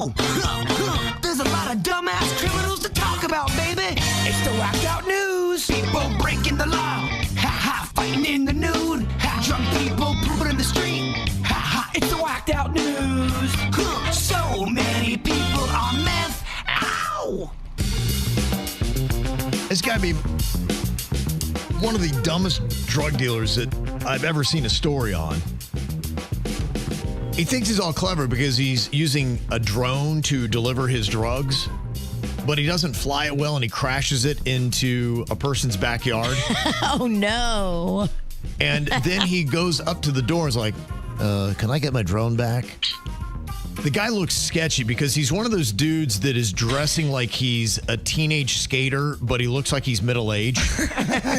Whoa! There's a lot of dumbass criminals to talk about, baby. It's the whacked out news. People breaking the law. Ha-ha, fighting in the nude. Ha, drunk people pooping in the street. Ha-ha, it's the whacked out news. So many people on meth. Ow! This gotta be one of the dumbest drug dealers that I've ever seen a story on. He thinks he's all clever because he's using a drone to deliver his drugs, but he doesn't fly it well and he crashes it into a person's backyard. Oh, no. And then he goes up to the door and is like, can I get my drone back? The guy looks sketchy because he's one of those dudes that is dressing like he's a teenage skater, but he looks like he's middle-aged.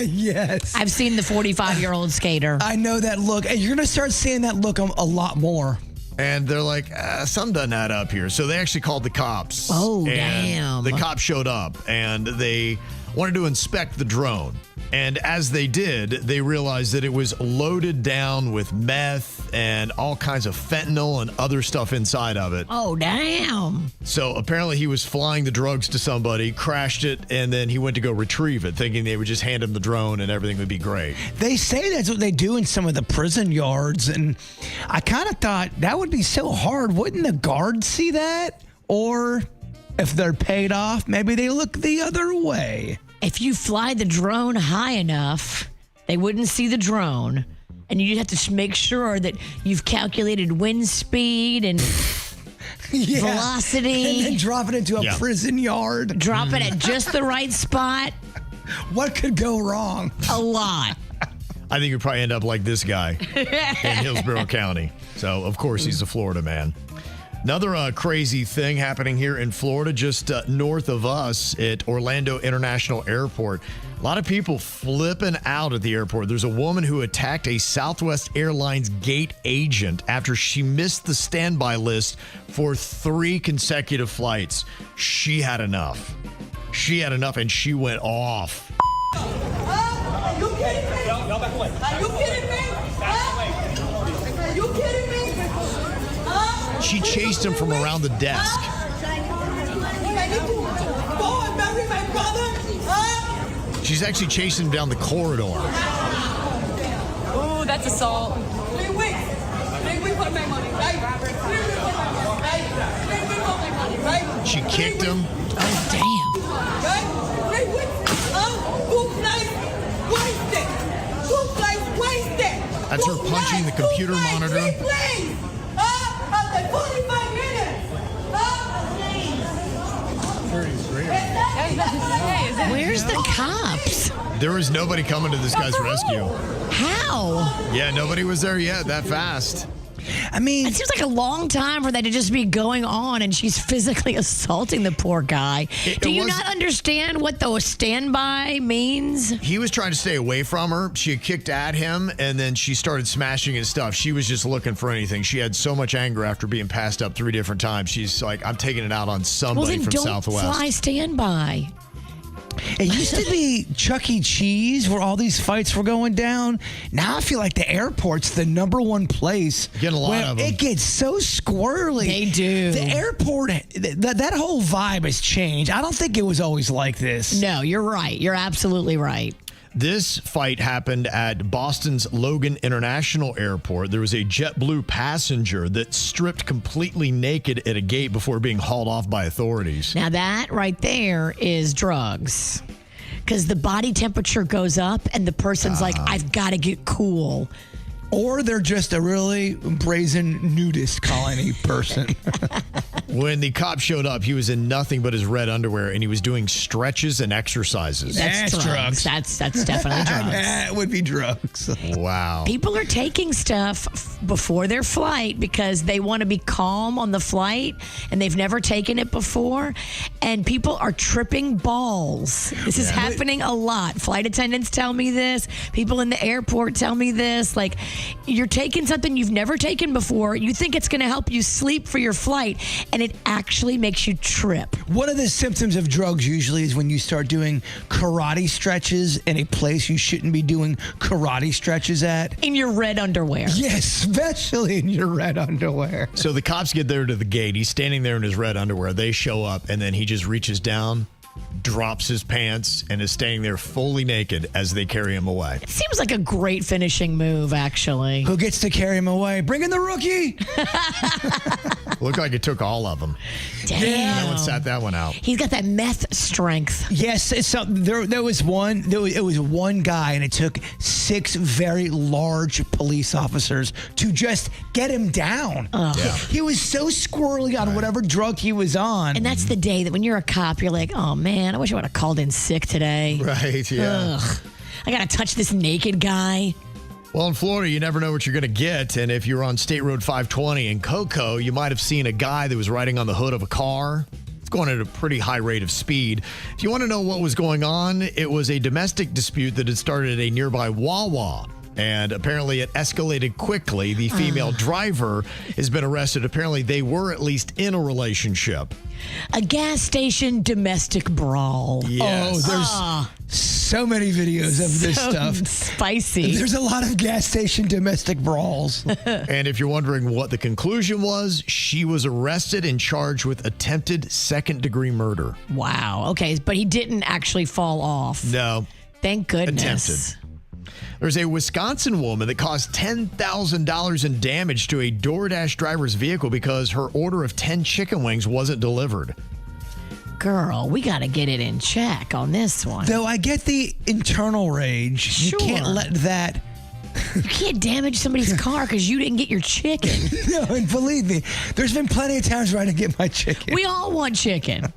Yes. I've seen the 45-year-old skater. I know that look. And you're going to start seeing that look a lot more. And they're like, something doesn't add up here. So they actually called the cops. Oh, and damn. The cops showed up and they wanted to inspect the drone. And as they did, they realized that it was loaded down with meth and all kinds of fentanyl and other stuff inside of it. Oh, damn. So apparently he was flying the drugs to somebody, crashed it, and then he went to go retrieve it, thinking they would just hand him the drone and everything would be great. They say that's what they do in some of the prison yards. And I kind of thought that would be so hard. Wouldn't the guards see that? Or if they're paid off, maybe they look the other way. If you fly the drone high enough, they wouldn't see the drone. And you just have to make sure that you've calculated wind speed and velocity. And then drop it into a prison yard. Drop it at just the right spot. What could go wrong? A lot. I think you'd probably end up like this guy in Hillsborough County. So, of course, he's a Florida man. Another crazy thing happening here in Florida, just north of us at Orlando International Airport. A lot of people flipping out at the airport. There's a woman who attacked a Southwest Airlines gate agent after she missed the standby list for 3 consecutive flights. She had enough. And she went off. Are you kidding me? Y'all back away. Are you kidding me? Are you kidding me? She chased him from around the desk. I need to go and marry my brother. She's actually chasing him down the corridor. Ooh, that's assault. 3 weeks. 3 weeks for my money, right? 3 weeks for my money, right? 3 weeks for my money, right? She kicked him. Oh, damn. Right? 3 weeks. 2 flights wasted. 2 flights wasted. That's her punching the computer monitor. 3 planes. After 45 minutes. Where's the cops? There was nobody coming to this guy's rescue. How? Yeah, nobody was there yet that fast. I mean, it seems like a long time for that to just be going on, and she's physically assaulting the poor guy. Do you not understand what the standby means? He was trying to stay away from her. She had kicked at him, and then she started smashing his stuff. She was just looking for anything. She had so much anger after being passed up 3 different times. She's like, I'm taking it out on somebody from Southwest. Well, then don't fly standby. It used to be Chuck E. Cheese where all these fights were going down. Now I feel like the airport's the number 1 place. Get a lot of them. It gets so squirrely. They do. The airport, that whole vibe has changed. I don't think it was always like this. No, you're right. You're absolutely right. This fight happened at Boston's Logan International Airport. There was a JetBlue passenger that stripped completely naked at a gate before being hauled off by authorities. Now that right there is drugs. Because the body temperature goes up and the person's like, I've got to get cool. Or they're just a really brazen nudist colony person. When the cop showed up, he was in nothing but his red underwear, and he was doing stretches and exercises. That's drugs. That's definitely drugs. That would be drugs. Wow. People are taking stuff before their flight because they want to be calm on the flight, and they've never taken it before. And people are tripping balls. This is happening a lot. Flight attendants tell me this. People in the airport tell me this. Like, you're taking something you've never taken before. You think it's going to help you sleep for your flight, and and it actually makes you trip. One of the symptoms of drugs usually is when you start doing karate stretches in a place you shouldn't be doing karate stretches at. In your red underwear. Yes, especially in your red underwear. So the cops get there to the gate. He's standing there in his red underwear. They show up, and then he just reaches down, drops his pants, and is staying there fully naked as they carry him away. Seems like a great finishing move, actually. Who gets to carry him away? Bring in the rookie. Looked like it took all of them. Damn. No one sat that one out. He's got that meth strength. Yes, there was one. It was one guy, and it took 6 very large police officers to just get him down. Yeah. He was so squirrely on whatever drug he was on. And that's the day that when you're a cop, you're like, oh man, I wish I would have called in sick today. Right, yeah. Ugh. I got to touch this naked guy. Well, in Florida, you never know what you're going to get. And if you're on State Road 520 in Cocoa, you might have seen a guy that was riding on the hood of a car. It's going at a pretty high rate of speed. If you want to know what was going on, it was a domestic dispute that had started at a nearby Wawa. And apparently it escalated quickly. The female driver has been arrested. Apparently they were at least in a relationship. A gas station domestic brawl. Yes. Oh, there's so many videos of this So stuff. spicy. There's a lot of gas station domestic brawls. And if you're wondering what the conclusion was, she was arrested and charged with attempted second-degree murder. Wow. Okay, but he didn't actually fall off. No. Thank goodness. Attempted. There's a Wisconsin woman that caused $10,000 in damage to a DoorDash driver's vehicle because her order of 10 chicken wings wasn't delivered. Girl, we got to get it in check on this one. Though I get the internal rage. Sure. You can't let that. You can't damage somebody's car because you didn't get your chicken. No, and believe me, there's been plenty of times where I didn't get my chicken. We all want chicken,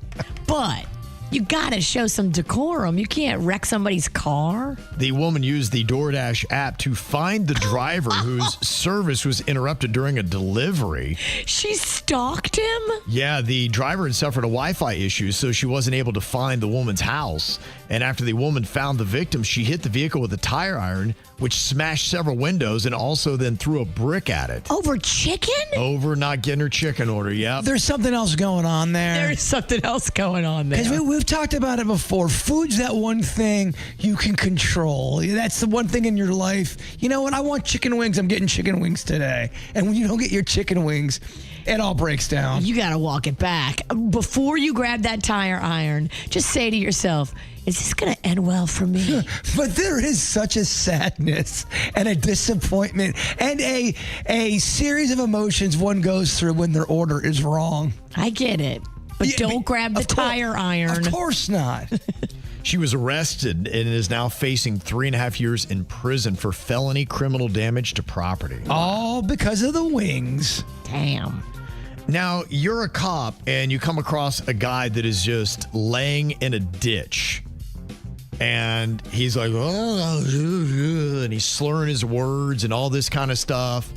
but you got to show some decorum. You can't wreck somebody's car. The woman used the DoorDash app to find the driver whose service was interrupted during a delivery. She stalked him? Yeah, the driver had suffered a Wi-Fi issue, so she wasn't able to find the woman's house. And after the woman found the victim, she hit the vehicle with a tire iron, which smashed several windows and also then threw a brick at it. Over chicken? Over not getting her chicken order, yeah. There's something else going on there. There's something else going on there. Because we've talked about it before. Food's that one thing you can control. That's the one thing in your life. You know what? I want chicken wings. I'm getting chicken wings today. And when you don't get your chicken wings, it all breaks down. You got to walk it back. Before you grab that tire iron, just say to yourself, is this going to end well for me? But there is such a sadness and a disappointment and a series of emotions one goes through when their order is wrong. I get it. But Yeah, don't grab the of course- tire iron. Of course not. She was arrested and is now facing 3.5 years in prison for felony criminal damage to property. All because of the wings. Damn. Now, you're a cop and you come across a guy that is just laying in a ditch. And he's like, and he's slurring his words and all this kind of stuff.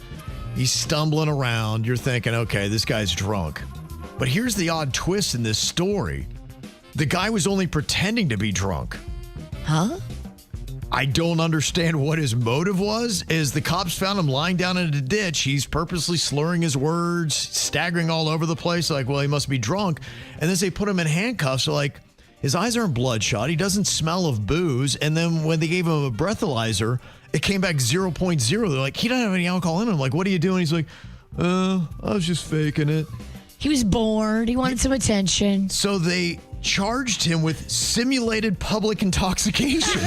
He's stumbling around. You're thinking, okay, this guy's drunk. But here's the odd twist in this story. The guy was only pretending to be drunk. Huh? I don't understand what his motive was. As the cops found him lying down in a ditch, he's purposely slurring his words, staggering all over the place, like, well, he must be drunk. And then they put him in handcuffs, so like, his eyes aren't bloodshot. He doesn't smell of booze. And then when they gave him a breathalyzer, it came back 0.0. They're like, he doesn't have any alcohol in him. I'm like, what are you doing? He's like, I was just faking it. He was bored. He wanted some attention. So they charged him with simulated public intoxication.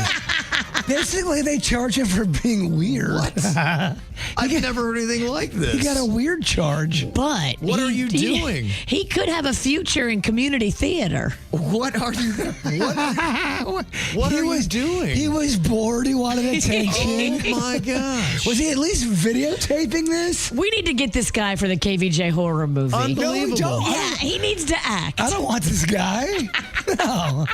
Basically, they charge him for being weird. What? I've never heard anything like this. He got a weird charge. But What are you doing? He could have a future in community theater. What are you? What are you doing? He was bored. He wanted attention. Oh my gosh! Was he at least videotaping this? We need to get this guy for the KVJ horror movie. Unbelievable. No, we don't. Yeah, he needs to act. I don't want this guy. No.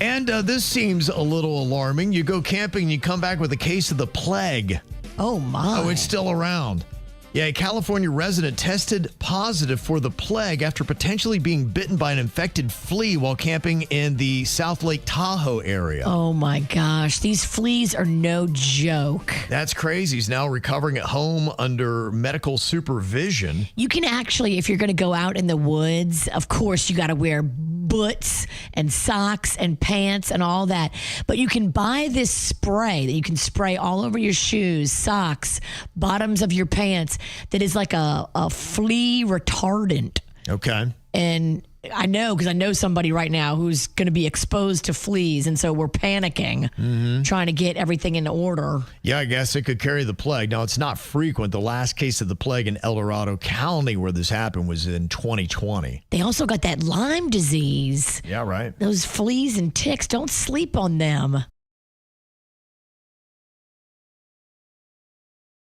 And this seems a little alarming. You go camping and you come back with a case of the plague. Oh my. Oh, it's still around. Yeah, a California resident tested positive for the plague after potentially being bitten by an infected flea while camping in the South Lake Tahoe area. Oh my gosh, these fleas are no joke. That's crazy. He's now recovering at home under medical supervision. You can actually, if you're going to go out in the woods, of course, you got to wear boots and socks and pants and all that. But you can buy this spray that you can spray all over your shoes, socks, bottoms of your pants that is like a flea retardant. Okay. And I know because I know somebody right now who's going to be exposed to fleas. And so we're panicking, trying to get everything in order. Yeah, I guess it could carry the plague. Now, it's not frequent. The last case of the plague in El Dorado County where this happened was in 2020. They also got that Lyme disease. Yeah, right. Those fleas and ticks, don't sleep on them.